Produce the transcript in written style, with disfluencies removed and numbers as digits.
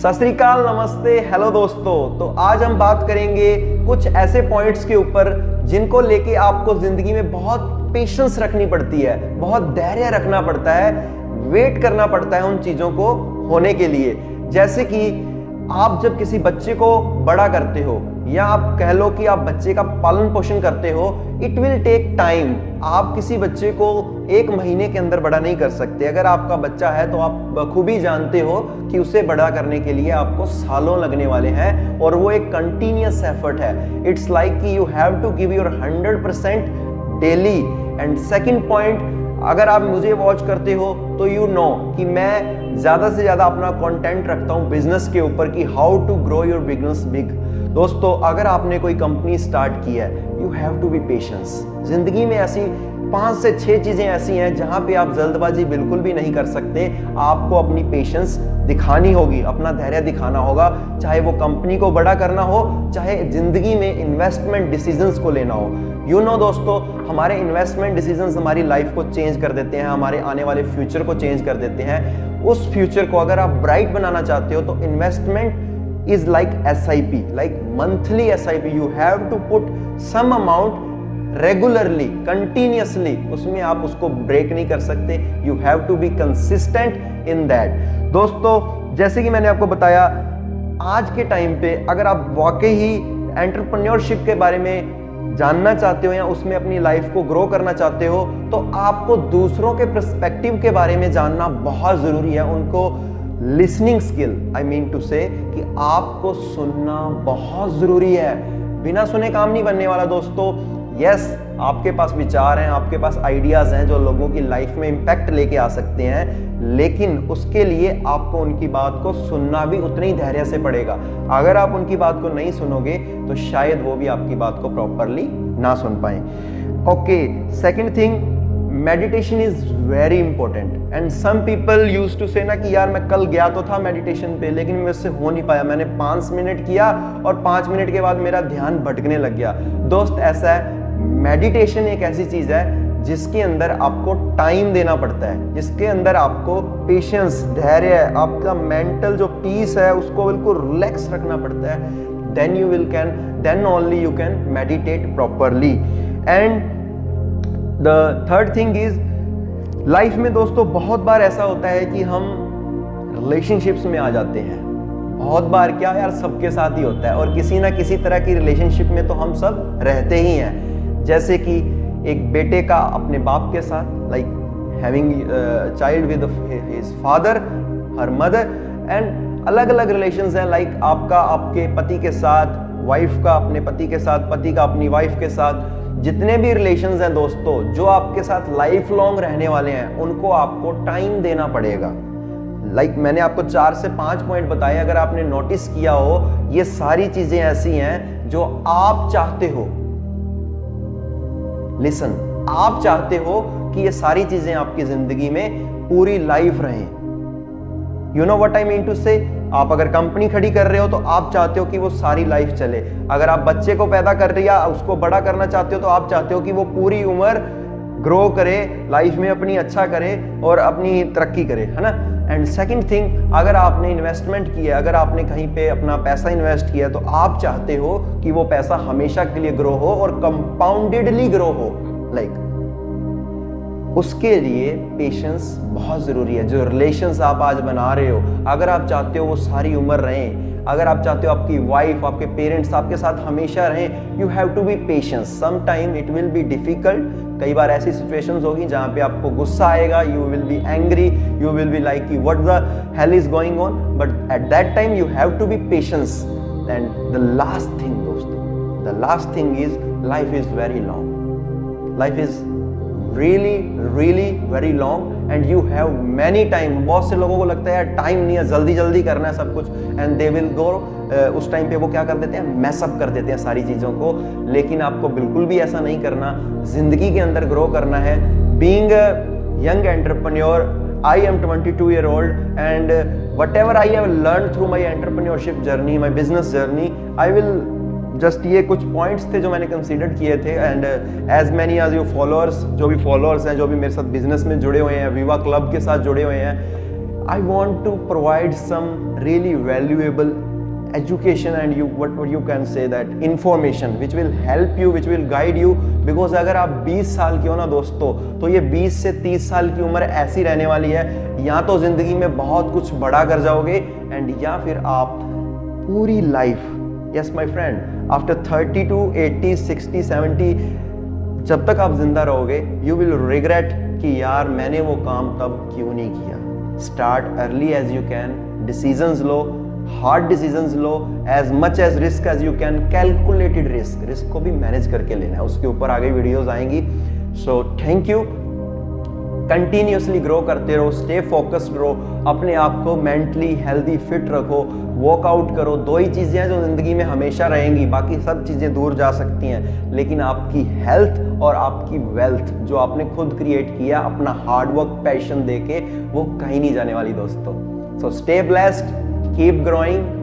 सत श्री अकाल, नमस्ते, हेलो दोस्तों। तो आज हम बात करेंगे कुछ ऐसे पॉइंट्स के ऊपर जिनको लेके आपको जिंदगी में बहुत पेशेंस रखनी पड़ती है, बहुत धैर्य रखना पड़ता है, वेट करना पड़ता है उन चीजों को होने के लिए। जैसे कि आप जब किसी बच्चे को बड़ा करते हो या आप कह लो कि आप बच्चे का पालन पोषण करते हो, इट विल टेक टाइम। आप किसी बच्चे को एक महीने के अंदर बड़ा नहीं कर सकते। अगर आपका बच्चा है तो आप बखूबी जानते हो कि उसे बड़ा करने के लिए आपको सालों लगने वाले हैं और वो एक कंटिन्यूअस एफर्ट है। इट्स लाइक कि you have to give your 100% daily. And second point, अगर आप मुझे वॉच करते हो तो यू नो कि मैं ज्यादा से ज्यादा अपना कंटेंट रखता हूं बिजनेस के ऊपर कि how to grow your business big. दोस्तों, अगर आपने कोई कंपनी स्टार्ट की है, you have to be patience. जिंदगी में ऐसी 5 से 6 चीजें ऐसी हैं जहां पे आप जल्दबाजी बिल्कुल भी नहीं कर सकते। आपको अपनी पेशेंस दिखानी होगी, अपना धैर्य दिखाना होगा, चाहे वो कंपनी को बड़ा करना हो, चाहे जिंदगी में इन्वेस्टमेंट डिसीजंस को लेना हो। यू नो दोस्तों, हमारे इन्वेस्टमेंट डिसीजंस हमारी लाइफ को चेंज कर देते हैं, हमारे आने वाले फ्यूचर को चेंज कर देते हैं। उस फ्यूचर को अगर आप ब्राइट बनाना चाहते हो तो investment is like SIP, like monthly SIP. You have to put some amount regularly, continuously. उसमें आप उसको ब्रेक नहीं कर सकते. You have to be consistent in that. दोस्तों, जैसे कि मैंने आपको बताया, आज के टाइम पे अगर आप वाकई ही एंटरप्रेन्योरशिप के बारे में जानना चाहते हो या उसमें अपनी लाइफ को ग्रो करना चाहते हो तो आपको दूसरों के पर्सपेक्टिव के बारे में जानना बहुत जरूरी है। उनको listening skill, I mean to say कि आपको सुनना बहुत जरूरी है। बिना सुने काम नहीं बनने वाला दोस्तों। यस, आपके पास विचार हैं, आपके पास आइडियाज हैं जो लोगों की लाइफ में इंपैक्ट लेके आ सकते हैं, लेकिन उसके लिए आपको उनकी बात को सुनना भी उतने ही धैर्य से पड़ेगा। अगर आप उनकी बात को नहीं सुनोगे तो शायद वो भी आपकी बात को प्रॉपरली ना सुन पाए। Okay, second thing, meditation is very important. And some people use to say ना कि यार मैं कल गया तो था मेडिटेशन पे लेकिन मुझसे हो नहीं पाया, मैंने 5 मिनट किया और 5 मिनट के बाद मेरा ध्यान भटकने लग गया। दोस्त, ऐसा है, मेडिटेशन एक ऐसी चीज है जिसके अंदर आपको टाइम देना पड़ता है, जिसके अंदर आपको पेशेंस, धैर्य, आपका मेंटल जो पीस है उसको बिल्कुल रिलैक्स रखना पड़ता है। Then only you can meditate properly. And the third thing is, life में दोस्तों बहुत बार ऐसा होता है कि हम रिलेशनशिप्स में आ जाते हैं। बहुत बार क्या यार, सबके साथ ही होता है और किसी ना किसी तरह की रिलेशनशिप में तो हम सब रहते ही हैं। जैसे कि एक बेटे का अपने बाप के साथ, like having child with his father, her mother, and अलग अलग रिलेशंस हैं, लाइक आपका आपके पति के साथ, वाइफ का अपने पति के साथ, पति का अपनी वाइफ के साथ। जितने भी रिलेशंस हैं दोस्तों जो आपके साथ लाइफ लॉन्ग रहने वाले हैं, उनको आपको टाइम देना पड़ेगा। लाइक मैंने आपको 4 से 5 पॉइंट बताए, अगर आपने नोटिस किया हो, ये सारी चीजें ऐसी हैं जो आप चाहते हो। लिसन, आप चाहते हो कि ये सारी चीजें आपकी जिंदगी में पूरी लाइफ रहें। You know what I mean to say, आप अगर कंपनी खड़ी कर रहे हो तो आप चाहते हो कि वो सारी लाइफ चले। अगर आप बच्चे को पैदा कर रही है, उसको बड़ा करना चाहते हो तो आप चाहते हो कि वो पूरी उम्र ग्रो करे, लाइफ में अपनी अच्छा करे और अपनी तरक्की करे, है ना। एंड सेकंड थिंग, अगर आपने इन्वेस्टमेंट किया, अगर आपने कहीं पे अपना पैसा इन्वेस्ट किया तो आप चाहते हो कि वो पैसा हमेशा के लिए ग्रो हो और कंपाउंडेडली ग्रो हो। लाइक उसके लिए पेशेंस बहुत जरूरी है। जो रिलेशंस आप आज बना रहे हो, अगर आप चाहते हो वो सारी उम्र रहें, अगर आप चाहते हो आपकी वाइफ, आपके पेरेंट्स आपके साथ हमेशा रहें, you have to be patience. Some time it will be difficult. कई बार ऐसी सिचुएशंस होगी जहां पे आपको गुस्सा आएगा, you will be angry, you will be like कि what the hell is going on, but at that time you have to be patience. And the last thing दोस्तों, the last thing is, life is very long. Life is really very long and you have many time। बहुत से लोगों को लगता है यार time नहीं है, जल्दी जल्दी करना है सब कुछ, and they will go उस टाइम पे वो क्या कर देते हैं, मैस अप कर देते हैं सारी चीज़ों को। लेकिन आपको बिल्कुल भी ऐसा नहीं करना, जिंदगी के अंदर ग्रो करना है। Being a young entrepreneur, I am 22-year-old and whatever I have learned through my entrepreneurship journey, my business journey, I will just ये कुछ पॉइंट्स थे जो मैंने कंसीडर किए थे। And as many as you followers, जो भी फॉलोअर्स हैं, जो भी मेरे साथ बिजनेस में जुड़े हुए हैं, विवा क्लब के साथ जुड़े हुए हैं, I want to provide some really valuable education and what you can say that information which will help you, which will guide you, because अगर आप 20 साल के हो ना दोस्तों, तो ये 20 से 30 साल की उम्र ऐसी रहने वाली है, या तो जिंदगी में बहुत कुछ बड़ा कर जाओगे एंड या फिर आप पूरी life, yes my friend, after 30 to 80, 60, 70, जब तक आप जिंदा रहोगे यू विल रिग्रेट कि यार मैंने वो काम तब क्यों नहीं किया। Start early as you can, decisions लो, हार्ड डिसीजंस लो, as much as risk as you can, calculated risk को भी मैनेज करके लेना है। उसके ऊपर आगे वीडियोस आएंगी। So thank you, continuously grow करते रहो, स्टे फोकस्ड रहो, अपने आप को मेंटली हेल्दी फिट रखो, वर्कआउट करो। 2 ही चीज़ें हैं जो ज़िंदगी में हमेशा रहेंगी, बाकी सब चीज़ें दूर जा सकती हैं, लेकिन आपकी हेल्थ और आपकी वेल्थ जो आपने खुद क्रिएट किया अपना हार्डवर्क पैशन देके, वो कहीं नहीं जाने वाली दोस्तों। So stay blessed, keep growing.